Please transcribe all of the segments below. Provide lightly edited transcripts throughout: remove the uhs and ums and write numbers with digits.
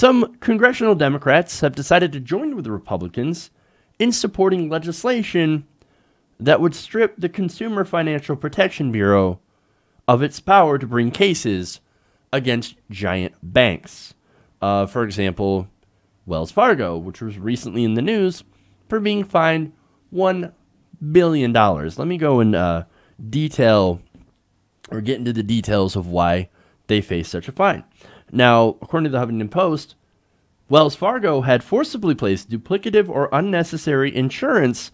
some congressional Democrats have decided to join with the Republicans in supporting legislation that would strip the Consumer Financial Protection Bureau of its power to bring cases against giant banks. For example, Wells Fargo, which was recently in the news for being fined $1 billion. Let me go and detail or get into the details of why they face such a fine. Now, according to the Huffington Post, Wells Fargo had forcibly placed duplicative or unnecessary insurance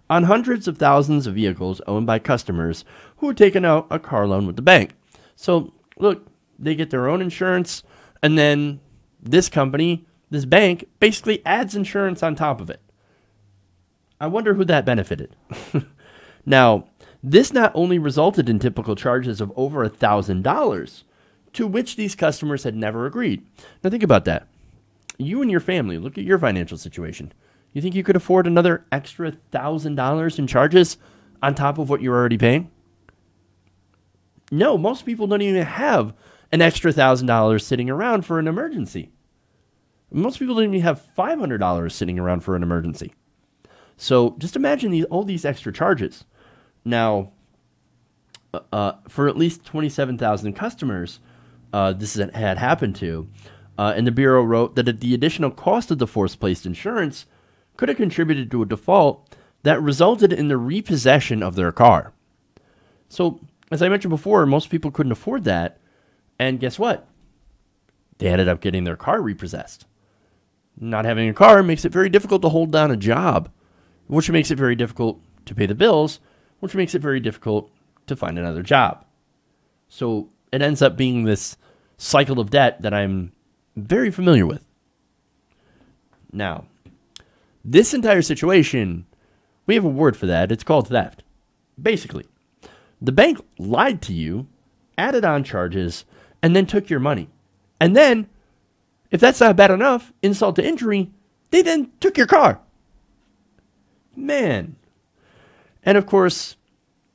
on hundreds of thousands of vehicles owned by customers who had taken out a car loan with the bank. So, look, they get their own insurance, and then this company, this bank, basically adds insurance on top of it. I wonder who that benefited. Now, this not only resulted in typical charges of over $1,000, to which these customers had never agreed. Now think about that. You and your family, look at your financial situation. You think you could afford another extra $1,000 in charges on top of what you're already paying? No, most people don't even have an extra $1,000 sitting around for an emergency. Most people don't even have $500 sitting around for an emergency. So just imagine all these extra charges. Now, for at least 27,000 customers, this had happened to, and the Bureau wrote that the additional cost of the force-placed insurance could have contributed to a default that resulted in the repossession of their car. So, as I mentioned before, most people couldn't afford that, and guess what? They ended up getting their car repossessed. Not having a car makes it very difficult to hold down a job, which makes it very difficult to pay the bills, which makes it very difficult to find another job. So it ends up being this cycle of debt that I'm very familiar with. Now, this entire situation, we have a word for that. It's called theft. Basically, the bank lied to you, added on charges, and then took your money. And then, if that's not bad enough, insult to injury, they then took your car. Man. And of course,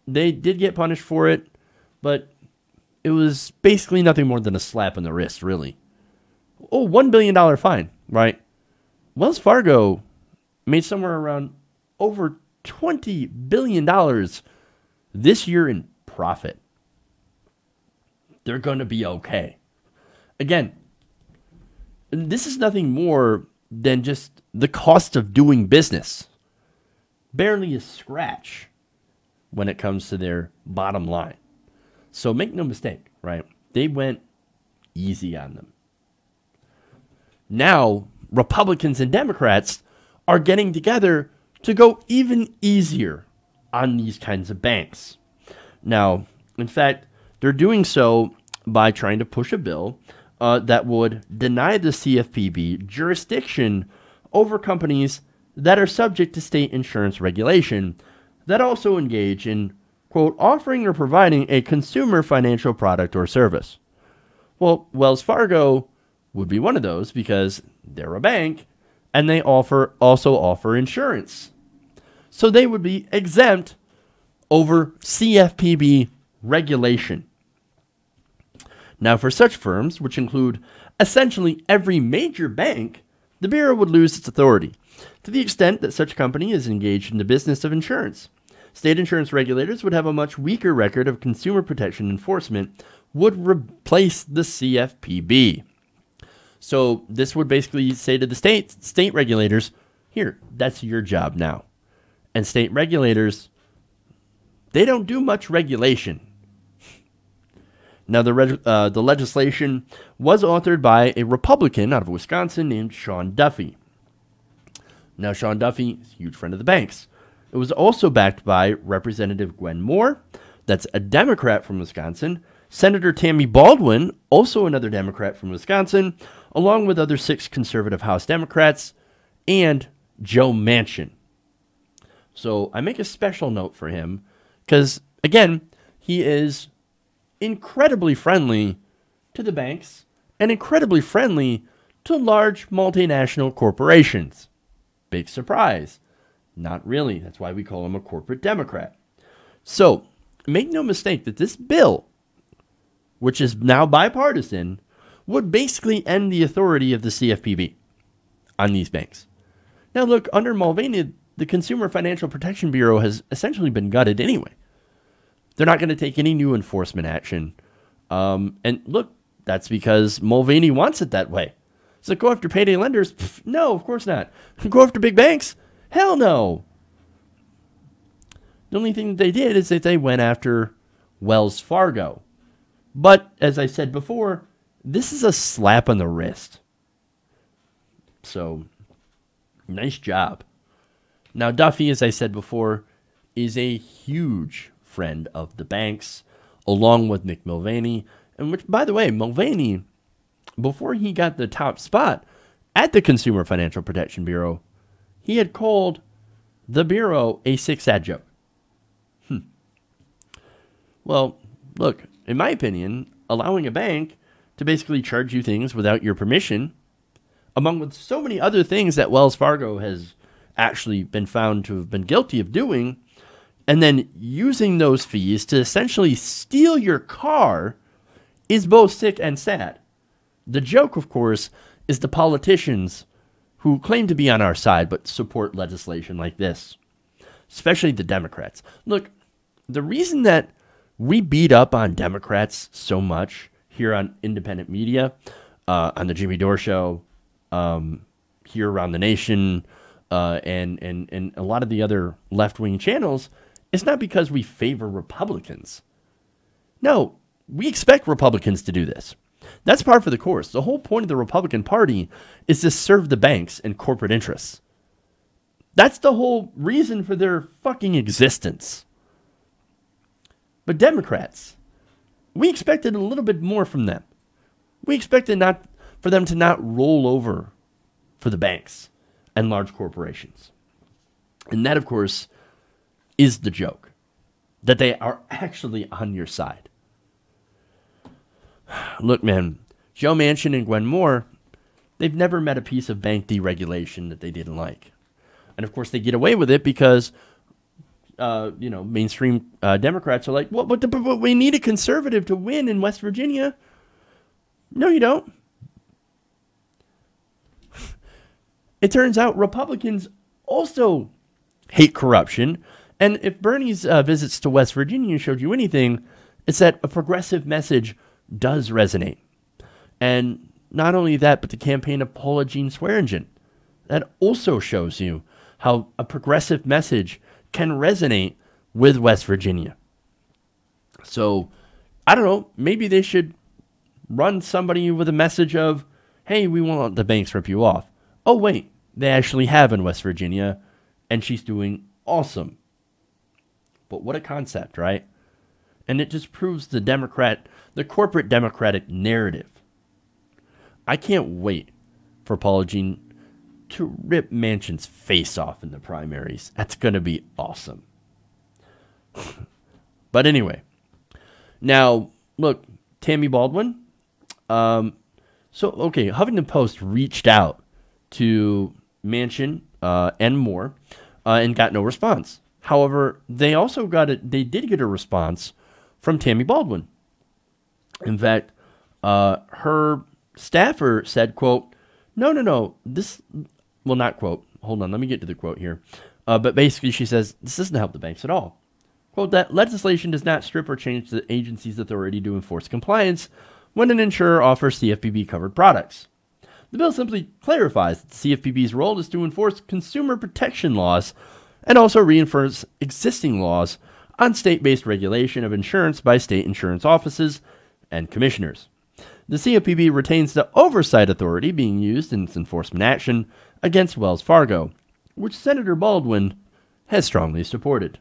they did get punished for it, but it was basically nothing more than a slap on the wrist, really. Oh, $1 billion fine, right? Wells Fargo made somewhere around over $20 billion this year in profit. They're going to be okay. Again, this is nothing more than just the cost of doing business. Barely a scratch when it comes to their bottom line. So make no mistake, right? They went easy on them. Now, Republicans and Democrats are getting together to go even easier on these kinds of banks. Now, in fact, they're doing so by trying to push a bill that would deny the CFPB jurisdiction over companies that are subject to state insurance regulation that also engage in, quote, offering or providing a consumer financial product or service. Well, Wells Fargo would be one of those because they're a bank and they also offer insurance. So they would be exempt over CFPB regulation. Now, for such firms, which include essentially every major bank, the Bureau would lose its authority to the extent that such company is engaged in the business of insurance. State insurance regulators would have a much weaker record of consumer protection enforcement, would replace the CFPB. So this would basically say to the state regulators, here, that's your job now. And state regulators, they don't do much regulation. Now, the legislation was authored by a Republican out of Wisconsin named Sean Duffy. Now, Sean Duffy is a huge friend of the banks. It was also backed by Representative Gwen Moore, that's a Democrat from Wisconsin, Senator Tammy Baldwin, also another Democrat from Wisconsin, along with other 6 conservative House Democrats, and Joe Manchin. So I make a special note for him because, again, he is incredibly friendly to the banks and incredibly friendly to large multinational corporations. Big surprise. Not really. That's why we call him a corporate Democrat. So, make no mistake that this bill, which is now bipartisan, would basically end the authority of the CFPB on these banks. Now, look, under Mulvaney, the Consumer Financial Protection Bureau has essentially been gutted anyway. They're not going to take any new enforcement action. And look, that's because Mulvaney wants it that way. So go after payday lenders? Pff, no, of course not. Go after big banks? Hell no. The only thing that they did is that they went after Wells Fargo. But, as I said before, this is a slap on the wrist. So, nice job. Now, Duffy, as I said before, is a huge friend of the banks, along with Mick Mulvaney. And which, by the way, Mulvaney, before he got the top spot at the Consumer Financial Protection Bureau, he had called the Bureau a sick-sad joke. Well, look, in my opinion, allowing a bank to basically charge you things without your permission, among with so many other things that Wells Fargo has actually been found to have been guilty of doing, and then using those fees to essentially steal your car, is both sick and sad. The joke, of course, is the politicians who claim to be on our side but support legislation like this, especially the Democrats. Look, the reason that we beat up on Democrats so much here on independent media, on the Jimmy Dore Show, here around the nation, and a lot of the other left-wing channels, is not because we favor Republicans. No, we expect Republicans to do this. That's par for the course. The whole point of the Republican Party is to serve the banks and corporate interests. That's the whole reason for their fucking existence. But Democrats, we expected a little bit more from them. We expected not for them to not roll over for the banks and large corporations. And that, of course, is the joke, that they are actually on your side. Look, man, Joe Manchin and Gwen Moore, they've never met a piece of bank deregulation that they didn't like. And, of course, they get away with it because mainstream Democrats are like, well, but we need a conservative to win in West Virginia. No, you don't. It turns out Republicans also hate corruption. And if Bernie's visits to West Virginia showed you anything, it's that a progressive message does resonate. And not only that, but the campaign of Paula Jean Swearengin, that also shows you how a progressive message can resonate with West Virginia. So, I don't know, maybe they should run somebody with a message of, hey, we won't let the banks rip you off. Oh, wait, they actually have in West Virginia, and she's doing awesome. But what a concept, right? And it just proves the corporate Democratic narrative. I can't wait for Paula Jean to rip Manchin's face off in the primaries. That's going to be awesome. But anyway, now, look, Tammy Baldwin. Huffington Post reached out to Manchin and Moore and got no response. However, they did get a response from Tammy Baldwin. In fact, her staffer said, quote, no, not quote. Hold on, let me get to the quote here. But basically she says, this doesn't help the banks at all. Quote, that legislation does not strip or change the agency's authority to enforce compliance when an insurer offers CFPB-covered products. The bill simply clarifies that the CFPB's role is to enforce consumer protection laws and also reinforce existing laws on state-based regulation of insurance by state insurance offices and commissioners. The CFPB retains the oversight authority being used in its enforcement action against Wells Fargo, which Senator Baldwin has strongly supported.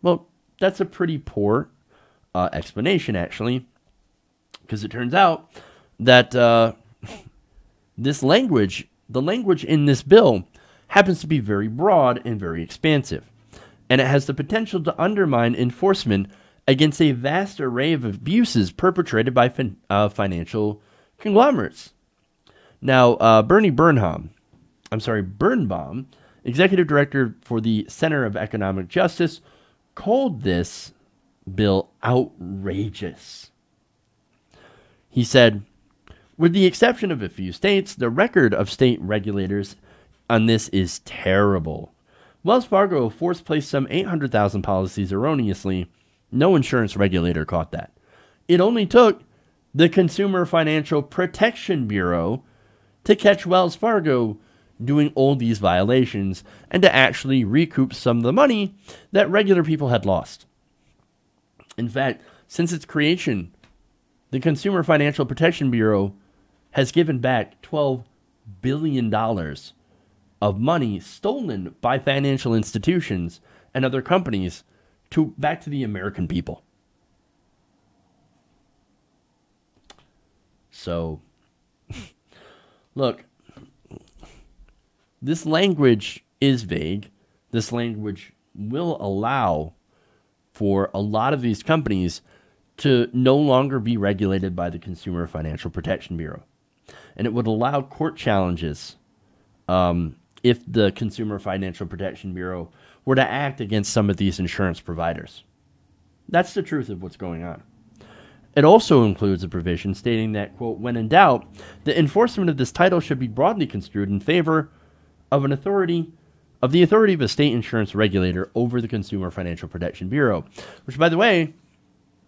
Well, that's a pretty poor explanation, actually, because it turns out that the language in this bill happens to be very broad and very expansive, and it has the potential to undermine enforcement against a vast array of abuses perpetrated by financial conglomerates. Now, Birnbaum, executive director for the Center of Economic Justice, called this bill outrageous. He said, With the exception of a few states, the record of state regulators on this is terrible. Wells Fargo force-placed some 800,000 policies erroneously. No insurance regulator caught that. It only took the Consumer Financial Protection Bureau to catch Wells Fargo doing all these violations and to actually recoup some of the money that regular people had lost. In fact, since its creation, the Consumer Financial Protection Bureau has given back $12 billion of money stolen by financial institutions and other companies back to the American people. So, look, this language is vague. This language will allow for a lot of these companies to no longer be regulated by the Consumer Financial Protection Bureau. And it would allow court challenges if the Consumer Financial Protection Bureau were to act against some of these insurance providers. That's the truth of what's going on. It also includes a provision stating that, quote, when in doubt, the enforcement of this title should be broadly construed in favor of the authority of a state insurance regulator over the Consumer Financial Protection Bureau, which, by the way,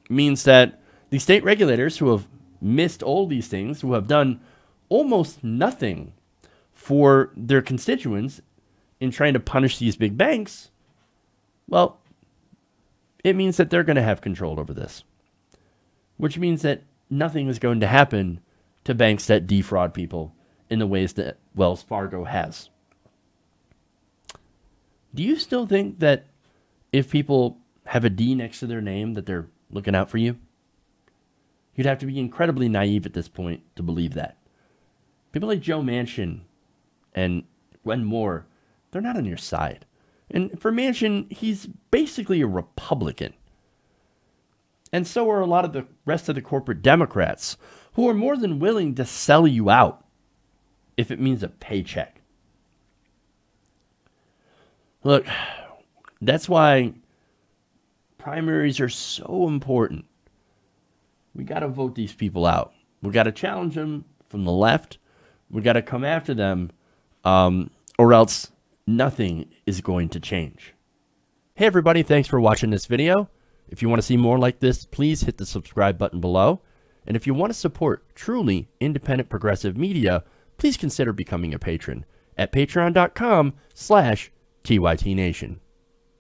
means that the state regulators who have missed all these things, who have done almost nothing for their constituents in trying to punish these big banks, well, it means that they're going to have control over this, which means that nothing is going to happen to banks that defraud people in the ways that Wells Fargo has. Do you still think that if people have a D next to their name that they're looking out for you? You'd have to be incredibly naive at this point to believe that. People like Joe Manchin and Gwen Moore, they're not on your side. And for Manchin, he's basically a Republican. And so are a lot of the rest of the corporate Democrats, who are more than willing to sell you out if it means a paycheck. Look, that's why primaries are so important. We got to vote these people out. We got to challenge them from the left. We got to come after them, or else nothing is going to change. Hey everybody, thanks for watching this video. If you want to see more like this, please hit the subscribe button below. And if you want to support truly independent progressive media, please consider becoming a patron at patreon.com/TYTNation.